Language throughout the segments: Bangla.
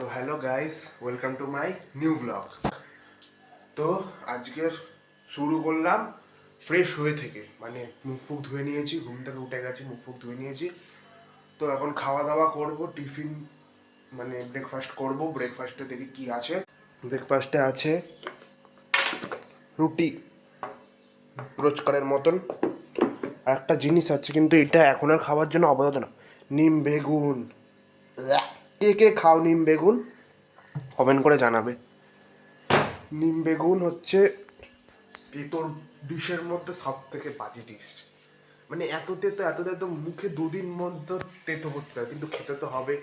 তো hello guys, welcome to my new blog. তো আজকের শুরু করলাম ফ্রেশ হয়ে থেকে, মানে মুখ ফুক ধুয়ে নিয়েছি, ঘুম থেকে উঠে গেছি, মুখ ফুক ধুয়ে নিয়েছি। তো এখন খাওয়া দাওয়া করব, টিফিন মানে ব্রেকফাস্ট করব। ব্রেকফাস্টে দেখি কি আছে। ব্রেকফাস্টে আছে রুটি, রোজকারের মতন। আর একটা জিনিস আছে, কিন্তু এটা এখন আর খাওয়ার জন্য আপাতত না, নিম বেগুন। কে কে খাও নিম বেগুন কমেন্ট করে জানাবে। নিম বেগুন হচ্ছে তেতোর ডিশের মধ্যে সব থেকে বাজে ডিশ। মানে এত তেতো মুখে দুদিন মধ্যে তেতো হতে হয়, কিন্তু খেতে তো হবে।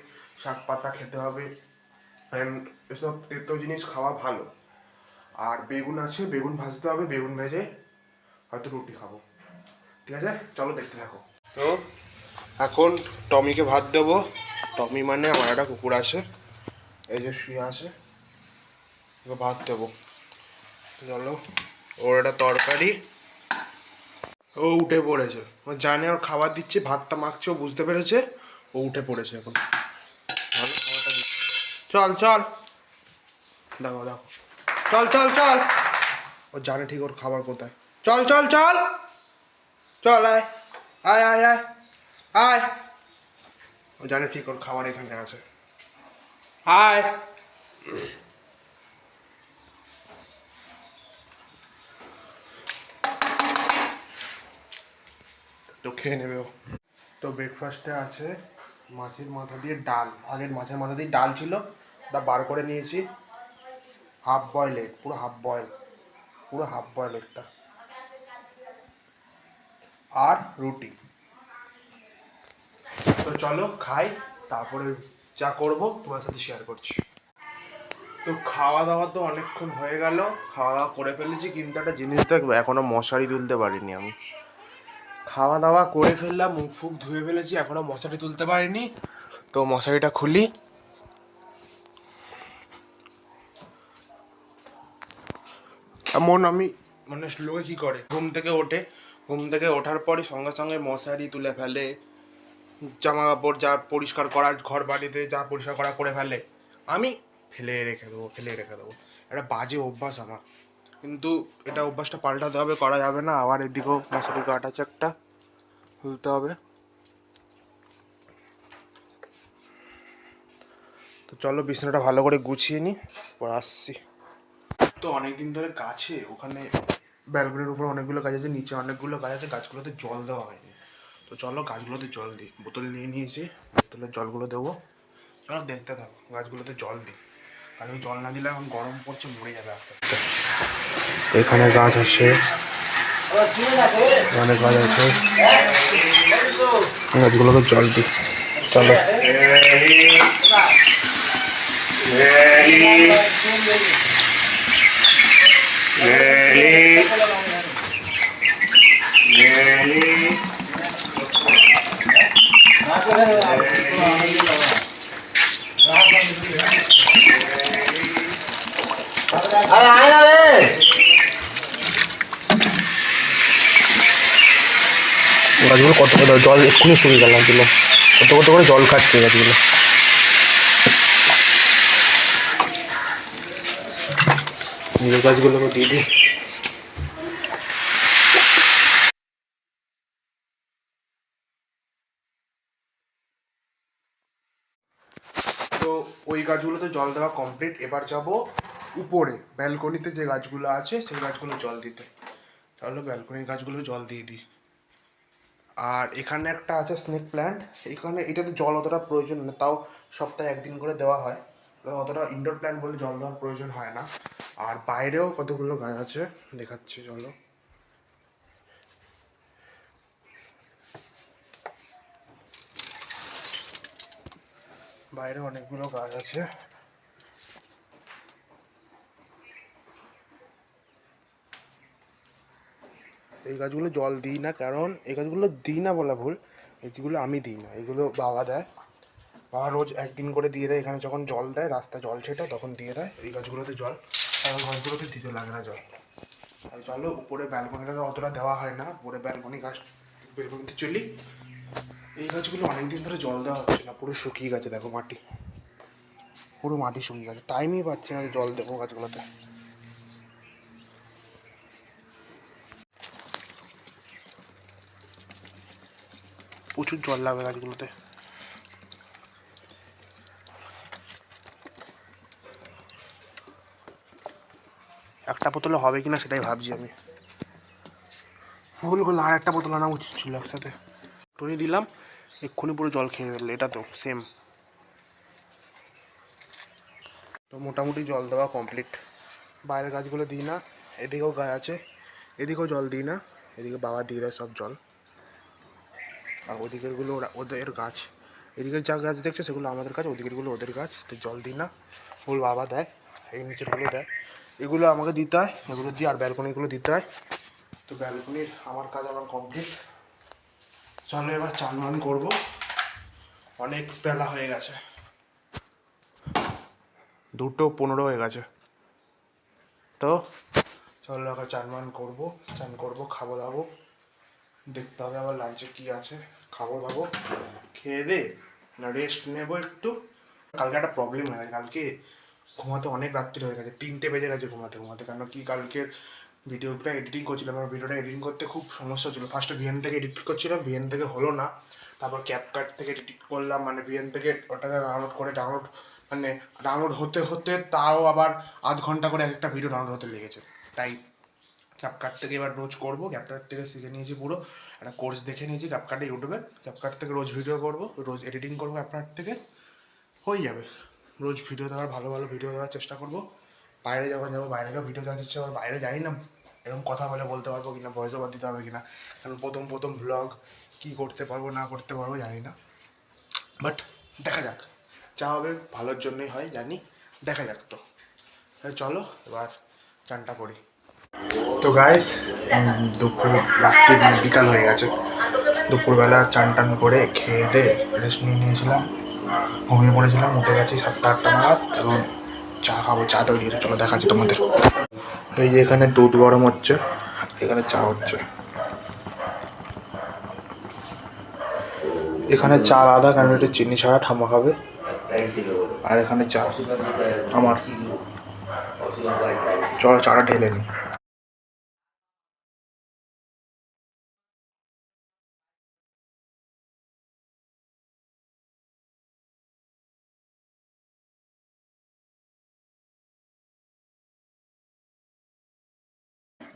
শাক পাতা খেতে হবে, অ্যান্ড এসব তেতো জিনিস খাওয়া ভালো। আর বেগুন আছে, বেগুন ভাজতে হবে, বেগুন ভেজে হয়তো রুটি খাবো। ঠিক আছে, চলো দেখতে থাকো। তো এখন টমিকে ভাত দেবো। টমি মানে আমার একটা কুকুর আছে, এই যে শুয়ে আছে, ওকে ভাত দেবো। চলো, ওর একটা তরকারি। ও উঠে পড়েছে, ও জানে ওর খাবার দিচ্ছে, ভাতটা মাখছে, ও বুঝতে পেরেছে, ও উঠে পড়েছে এখন। ভালো খাবারটা দিচ্ছে। চল চল, দেখো দেখো, চল চল চল, ও জানে ঠিক ওর খাবার কোথায়। চল চল চল চল, আয় আয় আয় আয় আয়, ও জানে ঠিক ওর খাবার এখানে আছে। আয়, তো খেয়ে নেবে ও। তো ব্রেকফাস্টে আছে মাছের মাথা দিয়ে ডাল। আগের মাছের মাথা দিয়ে ডাল ছিল, ওটা বার করে নিয়েছি। হাফ বয়েল এগ, পুরো হাফ বয়েল, পুরো হাফ বয়েল এগটা, আর রুটি। তো চলো খাই, তারপরে যা করব তোমার সাথে শেয়ার করছি। তো খাওয়া দাওয়া তো অনেকক্ষণ হয়ে গেল, খাওয়া দাওয়া করে ফেলেছি, কিন্তু একটা জিনিস দেখবে, এখনো মশারি তুলতে পারিনি আমি। খাওয়া দাওয়া করে ফেললাম, মুখ ফুক ধুয়ে ফেলেছি, এখনো মশারি তুলতে পারিনি। তো মশারিটা খুলি। এমন আমি মানে লোকে কী করে, ঘুম থেকে ওঠে, ঘুম থেকে ওঠার পরই সঙ্গে সঙ্গে মশারি তুলে ফেলে, জামা কাপড় যা পরিষ্কার করার, ঘর বাড়িতে যা পরিষ্কার করা করে ফেলে। আমি ফেলে রেখে দেবো, ফেলে রেখে দেবো। একটা বাজে অভ্যাস আমার, কিন্তু এটা অভ্যাসটা পাল্টাতে হবে, করা যাবে না। আবার এদিকেও মশারি কাটা চাকটা খুলতে হবে। তো চলো বিছানাটা ভালো করে গুছিয়ে নিই, পর আসছি। তো অনেকদিন ধরে গাছে, ওখানে ব্যালকনির উপর অনেকগুলো গাছ আছে, নিচে অনেকগুলো গাছ আছে, গাছগুলোতে জল দেওয়া হয়নি। তো চলো গাছগুলোতে জল দিই, বোতল নিয়ে নিয়েছি, বোতলের জলগুলো দেবো। চলো দেখতে থাকো, গাছগুলোতে জল দিই, কারণ জল না দিলে এখন গরম পড়ছে, মরে যাবে আস্তে আস্তে। এখানে গাছ আছে, অনেক গাছ আছে, গাছগুলোকে জল দিই। চলো, গাছগুলো কত কত জল এক্ষুনি শুকিয়ে গেল, দিল কত কত করে জল খাচ্ছে গাছগুলো। নিজের গাছগুলোকে দিয়ে দিই। তো ওই গাছগুলোতে জল দেওয়া কমপ্লিট। এবার যাব উপরে ব্যালকনিতে যে গাছগুলো আছে সেই গাছগুলো জল দিতে। চলো ব্যালকনির গাছগুলো জল দিয়ে দিই। আর এখানে একটা আছে স্নেক প্ল্যান্ট, এখানে এটাতে জল অতটা প্রয়োজন না, তাও সপ্তাহে একদিন করে দেওয়া হয়, অতটা ইনডোর প্ল্যান্ট বলে জল দেওয়ার প্রয়োজন হয় না। আর বাইরেও কতগুলো গাছ আছে, দেখাচ্ছি চলো। বাইরে অনেকগুলো গাছ আছে, এই গাছগুলো জল দিই না, কারণ এই গাছগুলো দিই না বলা ভুল, এইগুলো আমি দিই না, এগুলো বাবা দেয়। বাবা রোজ একদিন করে দিয়ে দেয়, এখানে যখন জল দেয়, রাস্তায় জল ছেটে তখন দিয়ে দেয় এই গাছগুলোতে জল, কারণ গাছগুলোতে দিতে লাগে না জল। আর চলো উপরে ব্যালকনিটা অতটা দেওয়া হয় না, উপরে ব্যালকনিতে চলি। এই গাছগুলো অনেকদিন ধরে জল দেওয়া হচ্ছে না, পুরো শুকিয়ে গেছে, দেখো মাটি। পুরো মাটি শুকিয়ে গেছে, টাইমই পাচ্ছি না জল দেবো গাছগুলোতে। প্রচুর জল লাগবে গাছগুলোতে। একটা বোতলে হবে কিনা সেটাই ভাবছি আমি। ভুল করলাম, আর একটা বোতল আনা উচিত ছিল একসাথে। টনি দিলাম, এক্ষুনি পুরো জল খেয়ে ফেললো। এটা তো সেম। তো মোটামুটি জল দেওয়া কমপ্লিট। বাইরের গাছগুলো দিই না, এদিকেও গাছ আছে, এদিকেও জল দিই না, এদিকে বাবা দিয়ে দেয় সব জল। আর ওদিকেরগুলো ওদের গাছ, এদিকের যা গাছ দেখছো সেগুলো আমাদের গাছ, ওদিকেরগুলো ওদের গাছ, তো জল দিই না, ওর বাবা দেয়। এই নিচেরগুলো দেয়, এগুলো আমাকে দিতে হয়, এগুলো দিই। আর ব্যালকনিগুলো দিতে হয়। তো ব্যালকনির আমার কাজ আমার কমপ্লিট। চলো এবার চান মান করবো, অনেক বেলা হয়ে গেছে, 2:15 হয়ে গেছে। তো চলো আবার চান মান করবো, চান করবো, খাবো দাবো, দেখতে হবে আবার লাঞ্চে কী আছে, খাবো দাবো, খেয়ে দে না রেস্ট নেবো একটু। কালকে একটা প্রবলেম হয়ে গেছে, কালকে ঘুমাতে অনেক রাত্রি হয়ে গেছে, 3টে বেজে গেছে ঘুমাতে ঘুমাতে। কেন কি কালকের ভিডিওটা এডিটিং করছিলাম, আমার ভিডিওটা এডিটিং করতে খুব সমস্যা ছিল। ফার্স্টে ভিএন থেকে এডিট করছিলাম, ভিএন থেকে হলো না, তারপর ক্যাপকাট থেকে এডিট করলাম, মানে ভিএন থেকে ওটাকে ডাউনলোড করে মানে ডাউনলোড হতে হতে তাও আবার আধ ঘন্টা করে একটা ভিডিও ডাউনলোড হতে লেগেছে। তাই ক্যাপকাট থেকে এবার রোজ করবো, ক্যাপকাট থেকে শিখে নিয়েছি, পুরো একটা কোর্স দেখে নিয়েছি ক্যাপকাটে, ইউটিউবে। ক্যাপকাট থেকে রোজ ভিডিও করবো, রোজ এডিটিং করবো ক্যাপকাট থেকে, হয়ে যাবে। রোজ ভিডিও দেওয়ার, ভালো ভালো ভিডিও দেওয়ার চেষ্টা করবো। বাইরে যখন যাবো বাইরেও ভিডিও দেওয়ার চেষ্টা করবো। বাইরে জানি না এরকম কথা বলতে পারবো কিনা, ভয়েস ওভার দিতে হবে কিনা, কারণ প্রথম ভ্লগ কী করতে পারবো না করতে পারবো জানি না, বাট দেখা যাক, যা হবে ভালোর জন্যই হয় জানি, দেখা যাক। তো চলো এবার চানটা করি। তো গাইস, দুপুর রাত্রি বিকাল হয়ে গেছে, দুপুরবেলা চান টান করে খেয়ে দিয়ে রেস্ট নিয়েছিলাম, ঘুমিয়ে পড়েছিলাম, উঠে গেছি 7টা-8টা নাগাদ, এবং চা খাবো, চা তৈরি হচ্ছে, চলো দেখাচ্ছি তোমাদের। এই যে এখানে দুধ গরম হচ্ছে, এখানে চা হচ্ছে, এখানে চা আলাদা কারণ এটা চিনি ছাড়া ঠাম্মা খাবে, আর এখানে চা আমার। চলো চাটা ঢেলে নিই।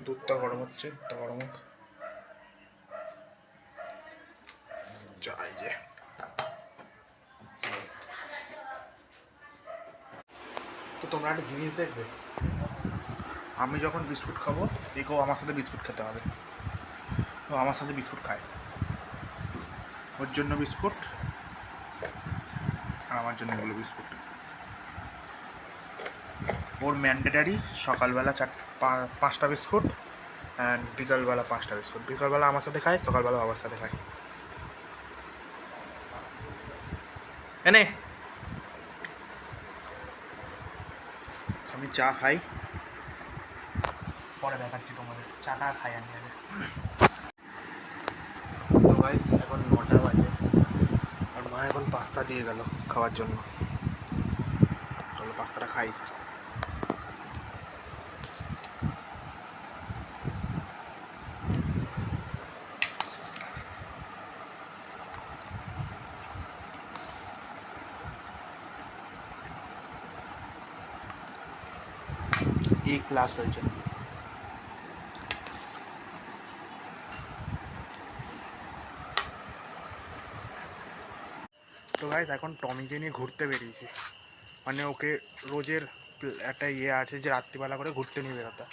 দুধটা গরম হচ্ছে, দুধটা গরম হোক, চা এই যে। তো তোমরা একটা জিনিস দেখবে, আমি যখন বিস্কুট খাবো একেও আমার সাথে বিস্কুট খেতে হবে, ও আমার সাথে বিস্কুট খায়, ওর জন্য বিস্কুট আর আমার জন্য এগুলো বিস্কুট। ওর ম্যান্ডেটারি সকালবেলা 5টা বিস্কুট, অ্যান্ড বিকালবেলা 5টা বিস্কুট। বিকালবেলা আমার সাথে খায়, সকালবেলা বাবার সাথে খায়। এনে আমি চা খাই, পরে দেখাচ্ছি তোমাদের চাটা খাই আমি আগে। তো গাইস এখন 9টা বাজে, আর মা এখন পাস্তা দিয়ে গেল খাওয়ার জন্য, চলো পাস্তাটা খাই। एक গ্লাস হয়েছে। তো গাইস এখন টমিকে নিয়ে ঘুরতে বেরিয়েছি, মানে ওকে রোজের একটা ইয়ে আছে যে রাত্রিবেলা করে ঘুরতে নিয়ে বেরোতে,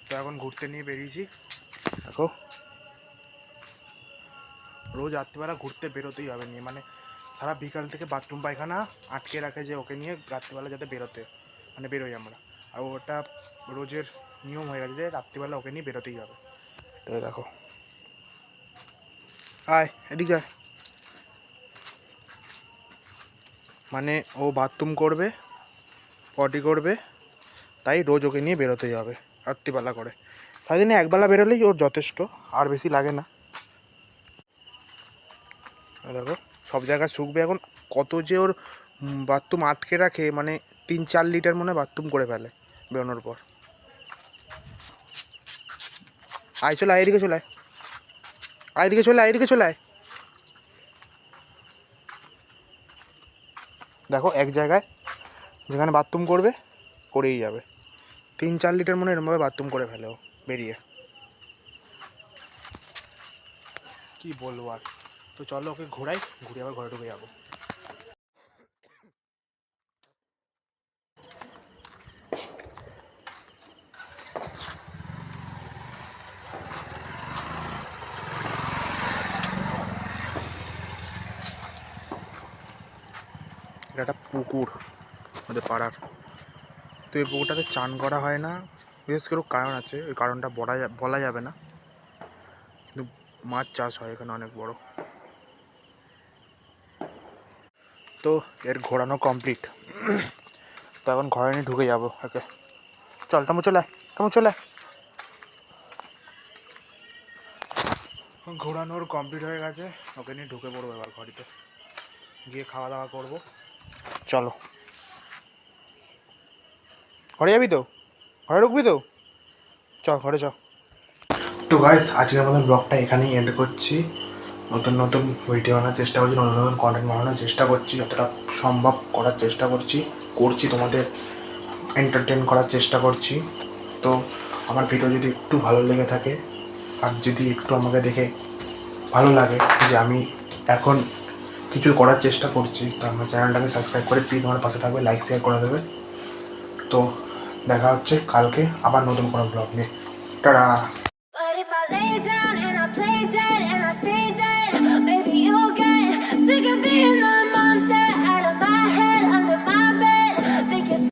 তো এখন ঘুরতে নিয়ে বেরিয়েছি। দেখো রোজ রাত্রিবেলা ঘুরতে বেরোতেই হবে নিয়ে, মানে সারা বিকাল থেকে বাথরুম পায়খানা আটকে রাখে যে ওকে নিয়ে রাত্রিবেলা যাতে বেরোতে, মানে বেরোই আমরা, আর ওটা রোজের নিয়ম হয়ে গেছে যে রাত্রিবেলা ওকে নিয়ে বেরোতেই হবে। তো দেখো, আয় এদিকে আয়, মানে ও বাথরুম করবে, পটি করবে, তাই রোজ ওকে নিয়ে বেরোতেই হবে রাত্রিবেলা করে। সারাদিনে একবেলা বেরোলেই ওর যথেষ্ট, আর বেশি লাগে না। দেখো সব জায়গায় শুকবে এখন, কত যে ওর বাথরুম আটকে রাখে, মানে 3-4 লিটার মনে হয় বাথরুম করে ফেলে বেরোনোর পর। আয় চলে আয়, এদিকে চলে আয়, এদিকে চলে আয়, এদিকে চলে আয়। দেখো এক জায়গায় যেখানে বাথরুম করবে করেই যাবে। 3-4 লিটার মনে হয় এরমভাবে বাথরুম করে ফেলে ও বেরিয়ে। কি বলবো আর। তো চলো ওকে ঘোরাই, ঘুরে আবার ঘরে ঢুকে যাবো। এটা একটা পুকুর আমাদের পাড়ার। তো এই পুকুরটাতে চান করা হয় না, বিশেষ করে কারণ আছে, ওই কারণটা বলা যাবে না, কিন্তু মাছ চাষ হয় এখানে অনেক বড়। তো এর ঘোরানো কমপ্লিট। তো এখন ঘরে নিয়ে ঢুকে যাবো ওকে। চল টামু চলে আয়, টামু চলে আয়। ঘোরানোর কমপ্লিট হয়ে গেছে, ওকে নিয়ে ঢুকে পড়বো এবার ঘরেতে, গিয়ে খাওয়া দাওয়া করবো। চলো ঘরে যাবি তো, ঘরে ঢুকবি তো, চ ঘরে চ। তো গাইস আজকে আমাদের ব্লগটা এখানেই এন্ড করছি। নতুন নতুন ভিডিও আনার চেষ্টা করছি, নতুন নতুন কন্টেন্ট বানানোর চেষ্টা করছি, যতটা সম্ভব করার চেষ্টা করছি তোমাদের এন্টারটেন করার চেষ্টা করছি। তো আমার ভিডিও যদি একটু ভালো লেগে থাকে, আর যদি একটু আমাকে দেখে ভালো লাগে যে আমি এখন কিছু করার চেষ্টা করছি, তো আমার চ্যানেলটাকে সাবস্ক্রাইব করে প্লিজ আমার পাশে থাকবে, লাইক শেয়ার করে দেবে। তো দেখা হচ্ছে কালকে আবার নতুন কোনো ব্লগ নিয়ে। টাটা।